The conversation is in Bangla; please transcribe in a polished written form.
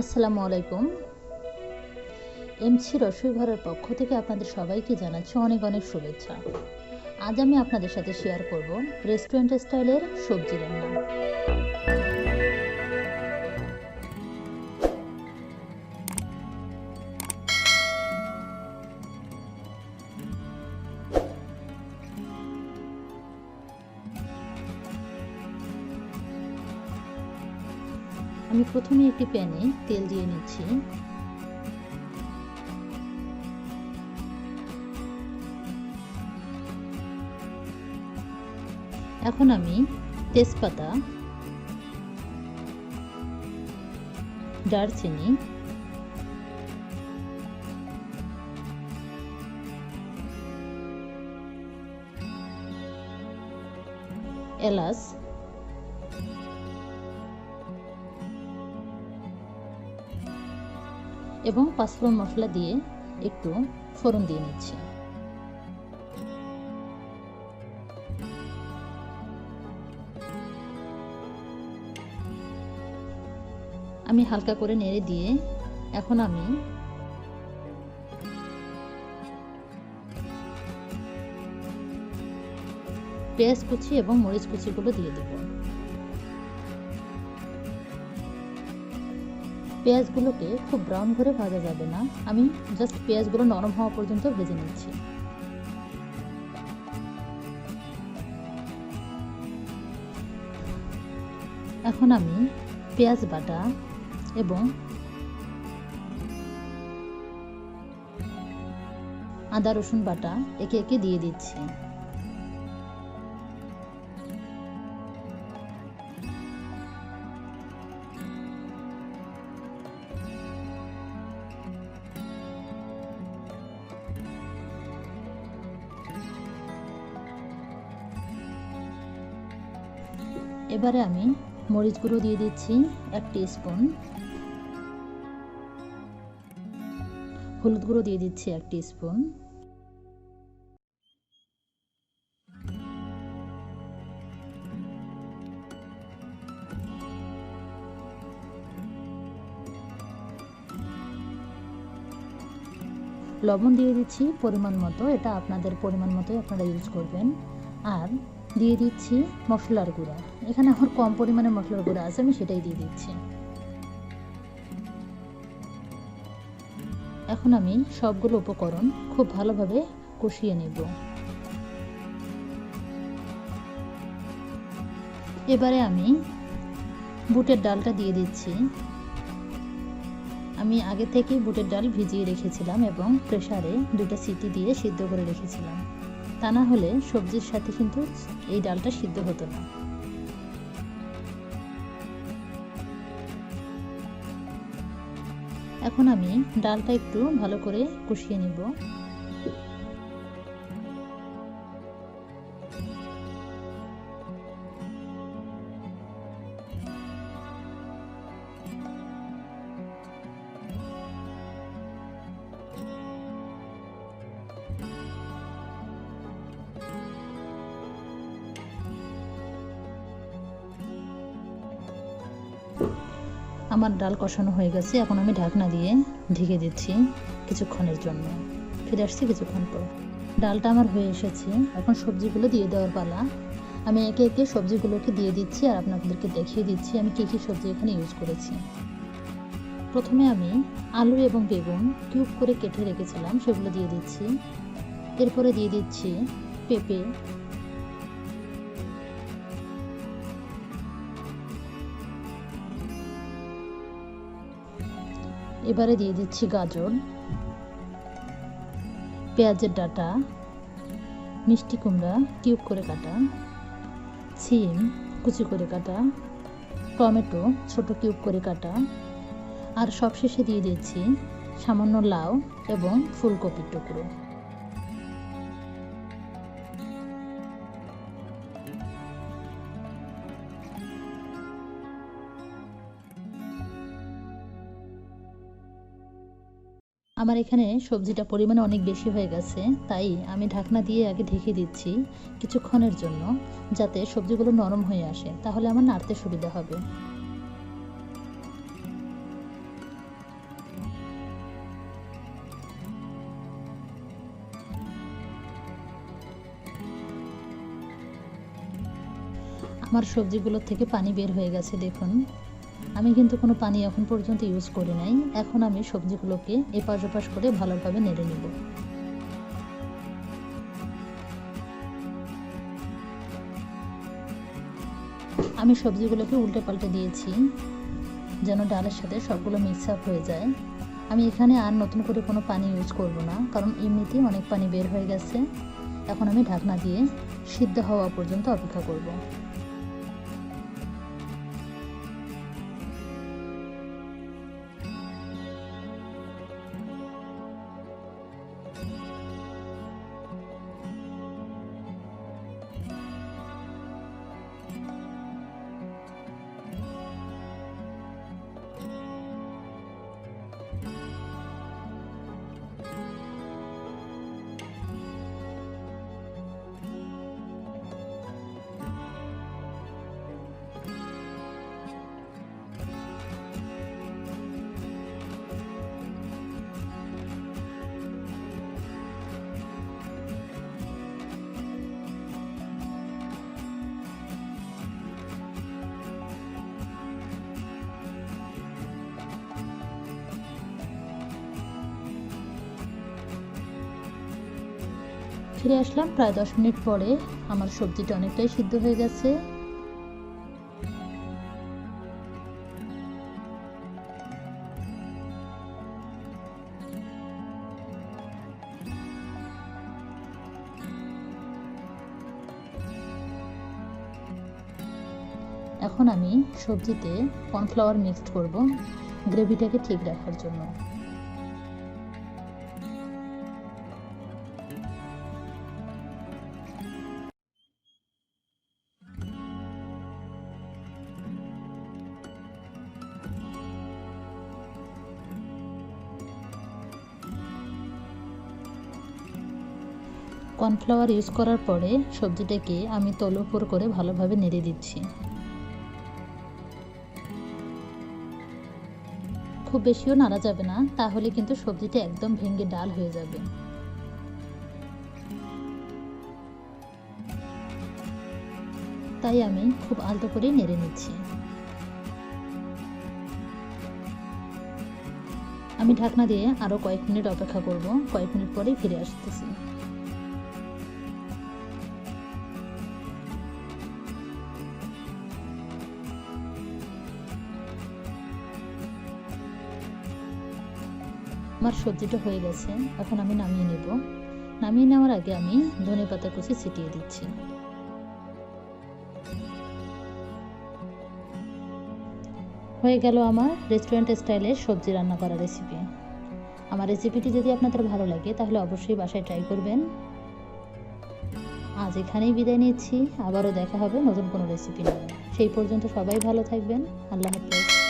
আসসালামু আলাইকুম। এমসি রসইঘরের পক্ষ থেকে আপনাদের সবাইকে জানাচ্ছি অনেক অনেক শুভেচ্ছা। আজ আমি আপনাদের সাথে শেয়ার করব রেস্টুরেন্ট স্টাইলের সবজি রান্না। আমি প্রথমে একটি প্যানে তেল দিয়ে নিচ্ছি। এখন আমি তেজপাতা, দারচিনি, এলাচ এবং পাঁচফোড়ন মশলা দিয়ে একটু ফোড়ন দিয়ে নিচ্ছি। আমি হালকা করে নেড়ে দিয়ে এখন আমি পেঁয়াজ কুচি এবং মরিচ কুচিগুলো দিয়ে দেব। পেঁয়াজগুলোকে খুব ব্রাউন করে ভাজা যাবে না, আমি জাস্ট পেঁয়াজগুলো নরম হওয়া পর্যন্ত ভেজে নিচ্ছি। এখন আমি পেঁয়াজ বাটা এবং আদা রসুন বাটা একে একে দিয়ে দিচ্ছি। এবারে আমি মরিচ গুঁড়ো দিয়ে দিচ্ছি 1 টিস্পুন, হলুদ গুঁড়ো দিয়ে দিচ্ছি 1 টিস্পুন, লবণ দিয়ে দিচ্ছি পরিমাণ মতো, এটা আপনাদের পরিমাণ মতোই আপনারা ইউজ করবেন। আর দিয়ে দিচ্ছি মশলার গুঁড়া, এখানে আমার কম পরিমাণে মশলার গুঁড়া আছে, আমি সেটাই দিয়ে দিচ্ছি। এখন আমি সবগুলো উপকরণ খুব ভালোভাবে কষিয়ে নেব। এবারে আমি বুটের ডালটা দিয়ে দিচ্ছি। আমি আগে থেকেই বুটের ডাল ভিজিয়ে রেখেছিলাম এবং প্রেসারে 2টা সিটি দিয়ে সিদ্ধ করে রেখেছিলাম, তা না হলে সবজির সাথে কিন্তু এই ডালটা সিদ্ধ হতো না। এখন আমি ডালটা একটু ভালো করে কষিয়ে নিব। আমার ডাল কষানো হয়ে গেছে, এখন আমি ঢাকনা দিয়ে ঢেকে দিচ্ছি কিছুক্ষণের জন্য। ফিরে আসছি কিছুক্ষণ পর। ডালটা আমার হয়ে এসেছে, এখন সবজিগুলো দিয়ে দেওয়ার পালা। আমি একে একে সবজিগুলোকে দিয়ে দিচ্ছি আর আপনাদেরকে দেখিয়ে দিচ্ছি আমি কী কী সবজি এখানে ইউজ করেছি। প্রথমে আমি আলু এবং বেগুন কিউব করে কেটে রেখেছিলাম, সেগুলো দিয়ে দিচ্ছি। এরপরে দিয়ে দিচ্ছি পেঁপে, এবারে দিয়ে দিচ্ছি গাজর, পেঁয়াজের ডাঁটা, মিষ্টি কুমড়া কিউব করে কাটা, সিম কুচি করে কাটা, টমেটো ছোট কিউব করে কাটা, আর সবশেষে দিয়ে দিচ্ছি সামান্য লাউ এবং ফুলকপির টুকরো। আমার এখানে সবজিটা পরিমাণে অনেক বেশি হয়ে গেছে, তাই আমি ঢাকনা দিয়ে আগে ঢেকে দিচ্ছি কিছুক্ষণের জন্য, যাতে সবজিগুলো নরম হয়ে আসে, তাহলে আমার নাড়তে সুবিধা হবে। আমার সবজিগুলো থেকে পানি বের হয়ে গেছে দেখুন। আমি কিন্তু কোনো পানি এখন পর্যন্ত ইউজ করি নাই। এখন আমি সবজিগুলোকে এপাশ ওপাশ করে ভালোভাবে নেড়ে নেব। আমি সবজিগুলোকে উল্টে পাল্টে দিয়েছি যেন ডালের সাথে সবগুলো মিক্স আপ হয়ে যায়। আমি এখানে আর নতুন করে কোনো পানি ইউজ করব না, কারণ এমনিতেই অনেক পানি বের হয়ে গেছে। এখন আমি ঢাকনা দিয়ে সিদ্ধ হওয়া পর্যন্ত অপেক্ষা করব। ফিরে আসলাম প্রায় 10 মিনিট পরে। আমার সবজিটা অনেকটাই সিদ্ধ হয়ে গেছে। এখন আমি সবজিতে কর্নফ্লাওয়ার মিক্সড করব গ্রেভিটাকে ঠিক রাখার জন্য। কর্নফ্লাওয়ার ইউজ করার পরে সবজিটাকে আমি তল উপর করে ভালোভাবে নেড়ে দিচ্ছি। খুব বেশিও নাড়া যাবে না, তাহলে কিন্তু সবজিটা একদম ভেঙে ডাল হয়ে যাবে। তাই আমি খুব আলতো করে নেড়ে নিচ্ছি। আমি ঢাকনা দিয়ে আরো কয়েক মিনিট অপেক্ষা করব। কয়েক মিনিট পরেই ফিরে আসতেছি। আমার সবজিটা হয়ে গেছে, এখন আমি নামিয়ে নেব। নামিয়ে নেওয়ার আগে আমি ধনেপাতা কুচি ছিটিয়ে দিচ্ছি। হয়ে গেল আমার রেস্টুরেন্ট স্টাইলের সবজি রান্না করা রেসিপি। আমার রেসিপিটি যদি আপনাদের ভালো লাগে তাহলে অবশ্যই বাসায় ট্রাই করবেন। আজ এখানেই বিদায় নিচ্ছি, আবারও দেখা হবে নতুন কোনো রেসিপি নিয়ে। সেই পর্যন্ত সবাই ভালো থাকবেন। আল্লাহ হাফেজ।